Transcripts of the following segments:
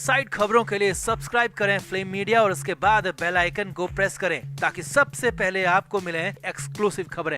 Side खबरों के लिए सब्सक्राइब करें फ्लेम मीडिया और उसके बाद बेल आइकन को प्रेस करें ताकि सबसे पहले आपको मिले एक्सक्लूसिव खबरें।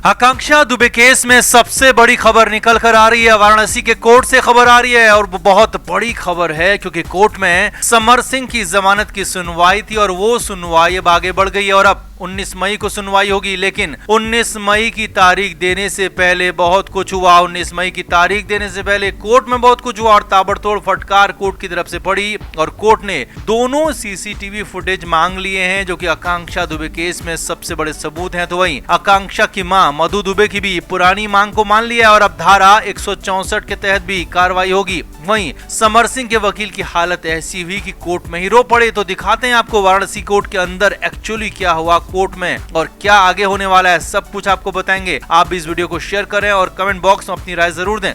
आकांक्षा दुबे केस में सबसे बड़ी खबर निकल कर आ रही है। वाराणसी के कोर्ट से खबर आ रही है और वो बहुत बड़ी खबर है क्योंकि कोर्ट में समर सिंह की जमानत की सुनवाई थी और वो सुनवाई अब आगे बढ़ गई है और अब 19 मई को सुनवाई होगी। लेकिन 19 मई की तारीख देने से पहले बहुत कुछ हुआ। 19 मई की तारीख देने से पहले कोर्ट में बहुत कुछ हुआ और ताबड़तोड़ फटकार कोर्ट की तरफ से पड़ी और कोर्ट ने दोनों सीसीटीवी फुटेज मांग लिए हैं जो कि आकांक्षा दुबे केस में सबसे बड़े सबूत हैं। तो वहीं आकांक्षा की मां मधु दुबे की भी पुरानी मांग को मान लिया और अब धारा 164 के तहत भी कार्रवाई होगी। वहीं समर सिंह के वकील की हालत ऐसी हुई कि कोर्ट में ही रो पड़े। तो दिखाते हैं आपको वाराणसी कोर्ट के अंदर एक्चुअली क्या हुआ कोर्ट में और क्या आगे होने वाला है, सब कुछ आपको बताएंगे। आप भी इस वीडियो को शेयर करें और कमेंट बॉक्स में अपनी राय जरूर दें।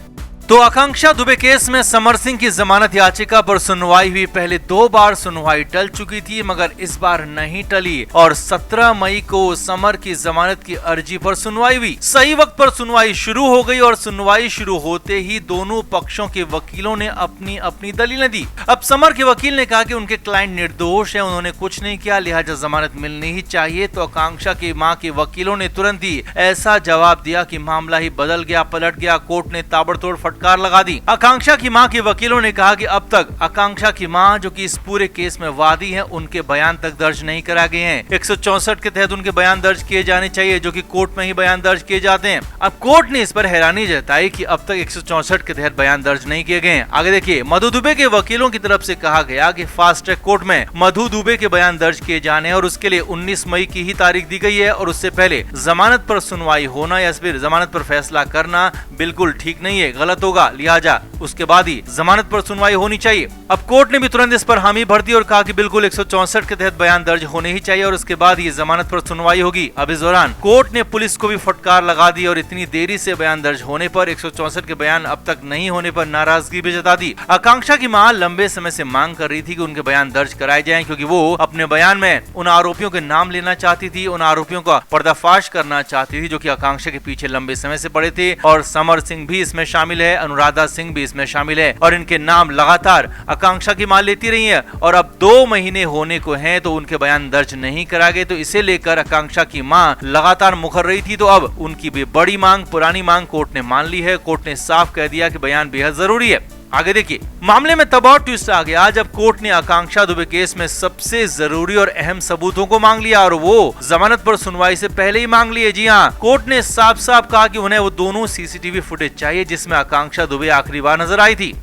तो आकांक्षा दुबे केस में समर सिंह की जमानत याचिका पर सुनवाई हुई। पहले 2 बार सुनवाई टल चुकी थी मगर इस बार नहीं टली और 17 मई को समर की जमानत की अर्जी पर सुनवाई हुई। सही वक्त पर सुनवाई शुरू हो गई और सुनवाई शुरू होते ही दोनों पक्षों के वकीलों ने अपनी अपनी दलीलें दी। अब समर के वकील ने कहा कि उनके क्लाइंट निर्दोष है, उन्होंने कुछ नहीं किया, लिहाजा जमानत मिलनी ही चाहिए। तो आकांक्षा की मां के वकीलों ने तुरंत ही ऐसा जवाब दिया कि मामला ही बदल गया, पलट गया। कोर्ट ने ताबड़तोड़ फटकार लगा दी। आकांक्षा की मां के वकीलों ने कहा कि अब तक आकांक्षा की मां जो कि इस पूरे केस में वादी है उनके बयान तक दर्ज नहीं करा गए हैं। 164 के तहत उनके बयान दर्ज किए जाने चाहिए जो कि कोर्ट में ही बयान दर्ज किए जाते हैं। अब कोर्ट ने इस पर हैरानी जताई कि अब तक 164 के तहत बयान दर्ज नहीं किए गए हैं। आगे देखिए, मधु दुबे के वकीलों की तरफ से कहा गया कि फास्ट ट्रैक कोर्ट में मधु दुबे के बयान दर्ज किए जाने और उसके लिए 19 मई की ही तारीख दी गई है और उससे पहले जमानत पर सुनवाई होना या फिर जमानत पर फैसला करना बिल्कुल ठीक नहीं है, गलत होगा। लिहाजा उसके बाद ही जमानत पर सुनवाई होनी चाहिए। अब कोर्ट ने भी तुरंत इस पर हामी भर दी और कहा कि बिल्कुल 164 के तहत बयान दर्ज होने ही चाहिए और उसके बाद ही जमानत पर सुनवाई होगी। अब इस दौरान कोर्ट ने पुलिस को भी फटकार लगा दी और इतनी देरी से बयान दर्ज होने पर 164 के बयान अब तक नहीं होने पर नाराजगी भी जता दी। आकांक्षा की मां लंबे समय से मांग कर रही थी कि उनके बयान दर्ज कराए जाएं क्योंकि वो अपने बयान में उन आरोपियों के नाम लेना चाहती थी, उन आरोपियों का पर्दाफाश करना चाहती थी जो कि आकांक्षा के पीछे लंबे समय से पड़े थे और समर सिंह भी इसमें शामिल है, अनुराधा सिंह भी इसमें शामिल है और इनके नाम लगातार आकांक्षा की मां लेती रही है और अब 2 महीने होने को हैं तो उनके बयान दर्ज नहीं करा गए। तो इसे लेकर आकांक्षा की मां लगातार मुखर रही थी। तो अब उनकी भी बड़ी मांग, पुरानी मांग कोर्ट ने मान ली है। कोर्ट ने साफ कह दिया कि बयान बेहद जरूरी है। आगे देखिए, मामले में तब और ट्विस्ट आ गया जब कोर्ट ने आकांक्षा दुबे केस में सबसे जरूरी और अहम सबूतों को मांग लिया और वो जमानत पर सुनवाई से पहले ही मांग लिए। जी हाँ, कोर्ट ने साफ साफ कहा कि उन्हें वो दोनों सीसीटीवी फुटेज चाहिए जिसमें आकांक्षा दुबे आखिरी बार नजर आई थी।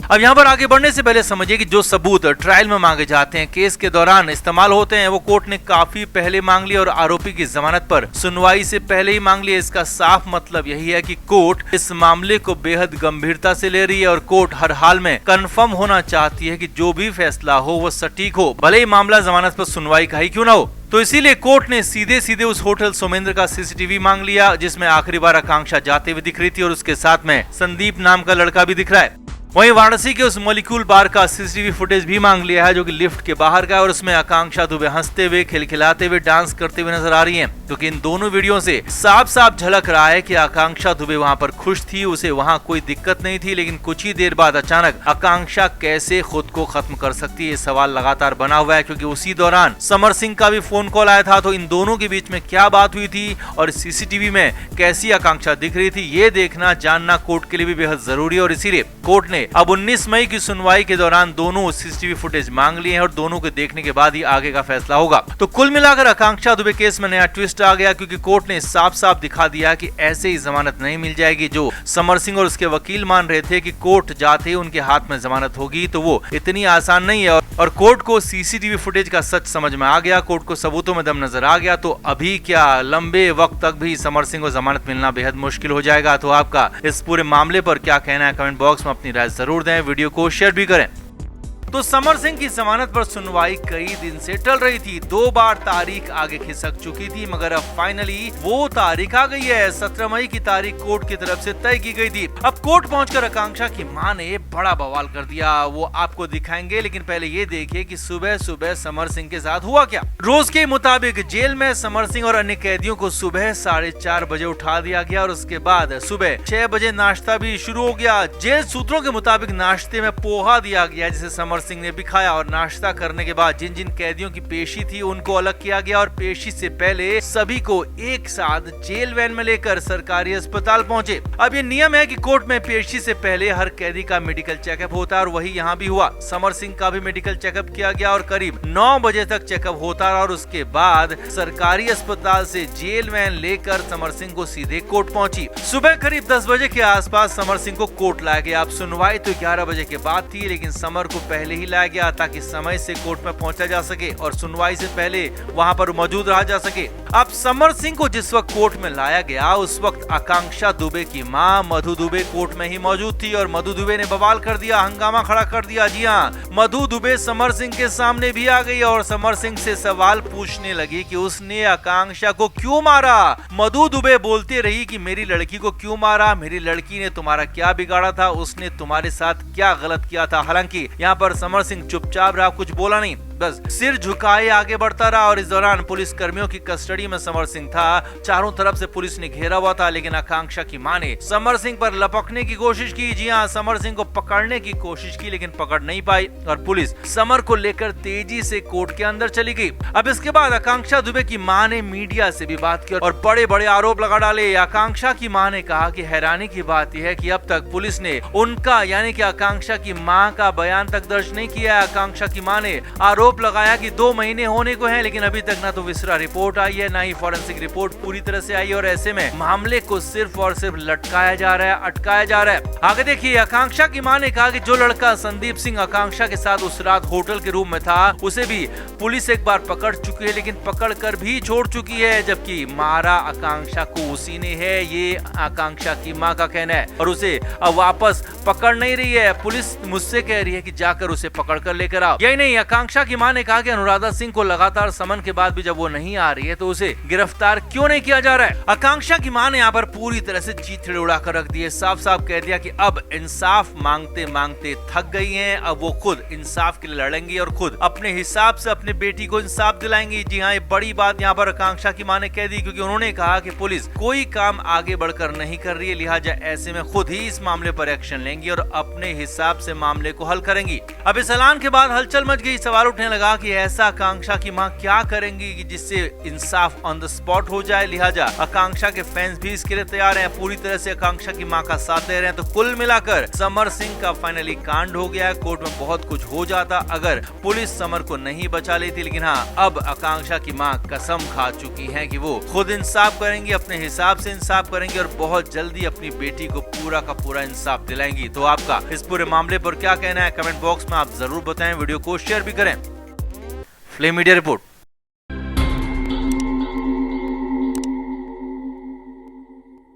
अब यहाँ पर आगे बढ़ने से पहले समझिए कि जो सबूत ट्रायल में मांगे जाते हैं, केस के दौरान इस्तेमाल होते हैं, वो कोर्ट ने काफी पहले मांग लिया और आरोपी की जमानत पर सुनवाई से पहले ही मांग लिया। इसका साफ मतलब यही है कि कोर्ट इस मामले को बेहद गंभीरता से ले रही है और कोर्ट हर हाल में कंफर्म होना चाहती है कि जो भी फैसला हो वो सटीक हो, भले ही मामला जमानत पर सुनवाई का ही क्यों ना हो। तो इसीलिए कोर्ट ने सीधे सीधे उस होटल सोमेंद्र का सीसीटीवी मांग लिया जिसमें आखिरी बार आकांक्षा जाते हुए दिख रही थी और उसके साथ में संदीप नाम का लड़का भी दिख रहा है। वहीं वाराणसी के उस मॉलिक्यूल बार का सीसीटीवी फुटेज भी मांग लिया है जो कि लिफ्ट के बाहर का है और उसमें आकांक्षा दुबे हंसते हुए, खिलखिलाते हुए, डांस करते हुए नजर आ रही हैं। क्योंकि इन दोनों वीडियो से साफ साफ झलक रहा है कि आकांक्षा दुबे वहां पर खुश थी, उसे वहां कोई दिक्कत नहीं थी। लेकिन कुछ ही देर बाद अचानक आकांक्षा कैसे खुद को खत्म कर सकती है, ये सवाल लगातार बना हुआ है क्योंकि उसी दौरान समर सिंह का भी फोन कॉल आया था। तो इन दोनों के बीच में क्या बात हुई थी और सीसीटीवी में कैसी आकांक्षा दिख रही थी, ये देखना जानना कोर्ट के लिए भी बेहद जरूरी है और इसीलिए कोर्ट ने अब 19 मई की सुनवाई के दौरान दोनों सीसीटीवी फुटेज मांग लिए हैं और दोनों के देखने के बाद ही आगे का फैसला होगा। तो कुल मिलाकर आकांक्षा दुबे केस में नया ट्विस्ट आ गया क्योंकि कोर्ट ने साफ साफ दिखा दिया कि ऐसे ही जमानत नहीं मिल जाएगी। जो समर सिंह और उसके वकील मान रहे थे कि कोर्ट जाते ही उनके हाथ में जमानत होगी, तो वो इतनी आसान नहीं है और कोर्ट को सीसीटीवी फुटेज का सच समझ में आ गया, कोर्ट को सबूतों में दम नजर आ गया। तो अभी क्या लंबे वक्त तक भी समर सिंह को जमानत मिलना बेहद मुश्किल हो जाएगा। तो आपका इस पूरे मामले पर क्या कहना है, कमेंट बॉक्स में अपनी राय जरूर दें, वीडियो को शेयर भी करें। तो समर सिंह की जमानत पर सुनवाई कई दिन से टल रही थी। 2 बार तारीख आगे खिसक चुकी थी, मगर अब फाइनली वो तारीख आ गई है। 17 मई की तारीख कोर्ट की तरफ से तय की गई थी। अब कोर्ट पहुंचकर आकांक्षा की मां ने बड़ा बवाल कर दिया, वो आपको दिखाएंगे, लेकिन पहले ये देखिए कि सुबह सुबह समर सिंह के साथ हुआ क्या। रोज के मुताबिक जेल में समर सिंह और अन्य कैदियों को सुबह 4:30 बजे उठा दिया गया और उसके बाद सुबह 6 बजे नाश्ता भी शुरू हो गया। जेल सूत्रों के मुताबिक नाश्ते में पोहा दिया गया, जिसे समर सिंह ने भी खाया और नाश्ता करने के बाद जिन जिन कैदियों की पेशी थी उनको अलग किया गया और पेशी से पहले सभी को एक साथ जेल वैन में लेकर सरकारी अस्पताल पहुंचे। अब ये नियम है कि कोर्ट में पेशी से पहले हर कैदी का मेडिकल चेकअप होता है और वही यहाँ भी हुआ। समर सिंह का भी मेडिकल चेकअप किया गया और करीब 9 बजे तक चेकअप होता रहा और उसके बाद सरकारी अस्पताल से जेल वैन लेकर समर सिंह को सीधे कोर्ट पहुंची। सुबह करीब 10 बजे के आसपास समर सिंह को कोर्ट लाया गया। अब सुनवाई तो 11 बजे के बाद थी, लेकिन समर को पहले ही लाया गया ताकि समय से कोर्ट में पहुंचा जा सके और सुनवाई से पहले वहां पर मौजूद रहा जा सके। अब समर सिंह को जिस वक्त कोर्ट में लाया गया उस वक्त आकांक्षा दुबे की मां मधु दुबे कोर्ट में ही मौजूद थी और मधु दुबे ने बवाल कर दिया, हंगामा खड़ा कर दिया। जी हाँ, मधु दुबे समर सिंह के सामने भी आ गई और समर सिंह से सवाल पूछने लगी कि उसने आकांक्षा को क्यों मारा। मधु दुबे बोलती रही कि मेरी लड़की को क्यों मारा, मेरी लड़की ने तुम्हारा क्या बिगाड़ा था, उसने तुम्हारे साथ क्या गलत किया था। हालांकि यहाँ पर समर सिंह चुपचाप रहा, कुछ बोला नहीं, बस सिर झुकाए आगे बढ़ता रहा। और इस दौरान पुलिस कर्मियों की कस्टडी में समर सिंह था। चारों तरफ से पुलिस ने घेरा हुआ था, लेकिन आकांक्षा की मां ने समर सिंह पर लपकने की कोशिश की। जी हाँ, समर सिंह को पकड़ने की कोशिश की, लेकिन पकड़ नहीं पाई और पुलिस समर को लेकर तेजी से कोर्ट के अंदर चली गई। अब इसके बाद आकांक्षा दुबे की मां ने मीडिया से भी बात की और बड़े बड़े आरोप लगा डाले। आकांक्षा की मां ने कहा कि हैरानी की बात यह है कि अब तक पुलिस ने उनका यानी कि आकांक्षा की मां का बयान तक दर्ज नहीं किया। आकांक्षा की मां ने आरोप लगाया कि 2 महीने होने को हैं, लेकिन अभी तक ना तो विसरा रिपोर्ट आई है, ना ही फॉरेंसिक रिपोर्ट पूरी तरह से आई है और ऐसे में मामले को सिर्फ और सिर्फ लटकाया जा रहा है, अटकाया जा रहा है। आगे देखिए, आकांक्षा की मां ने कहा कि जो लड़का संदीप सिंह आकांक्षा के साथ उस रात होटल के रूम में था उसे भी पुलिस एक बार पकड़ चुकी है, लेकिन पकड़ कर भी छोड़ चुकी है, जबकि मारा आकांक्षा को उसी ने है, ये आकांक्षा की मां का कहना है और उसे अब वापस पकड़ नहीं रही है। पुलिस मुझसे कह रही है कि जाकर उसे पकड़ कर लेकर आओ। यही नहीं, आकांक्षा की मां ने कहा कि अनुराधा सिंह को लगातार समन के बाद भी जब वो नहीं आ रही है तो उसे गिरफ्तार क्यों नहीं किया जा रहा है। आकांक्षा की मां ने यहाँ पर पूरी तरह से चीथड़े उड़ाकर रख दिए, साफ साफ कह दिया कि अब इंसाफ मांगते मांगते थक गई हैं, अब वो खुद इंसाफ के लिए लड़ेंगी और खुद अपने हिसाब से अपनी बेटी को इंसाफ दिलाएंगी। जी हाँ, ये बड़ी बात यहाँ पर आकांक्षा की मां ने कह दी, क्योंकि उन्होंने कहा कि पुलिस कोई काम आगे बढ़कर नहीं कर रही है, लिहाजा ऐसे में खुद ही इस मामले पर एक्शन लेंगी और अपने हिसाब से मामले को हल करेंगी। अब इस ऐलान के बाद हलचल मच गई, सवाल उठने लगा कि ऐसा आकांक्षा की मां क्या करेंगी कि जिससे इंसाफ ऑन द स्पॉट हो जाए। लिहाजा आकांक्षा के फैंस भी इसके लिए तैयार हैं, पूरी तरह से आकांक्षा की मां का साथ दे रहे हैं। तो कुल मिलाकर समर सिंह का फाइनली कांड हो गया है। कोर्ट में बहुत कुछ हो जाता अगर पुलिस समर को नहीं बचा लेती, लेकिन हाँ, अब आकांक्षा की मां कसम खा चुकी है कि वो खुद इंसाफ करेंगी, अपने हिसाब से इंसाफ करेंगी और बहुत जल्दी अपनी बेटी को पूरा का पूरा इंसाफ दिलाएंगी। तो आपका इस पूरे मामले पर क्या कहना है, कमेंट बॉक्स में आप जरूर बताएं, वीडियो को शेयर भी करें। Flame media report.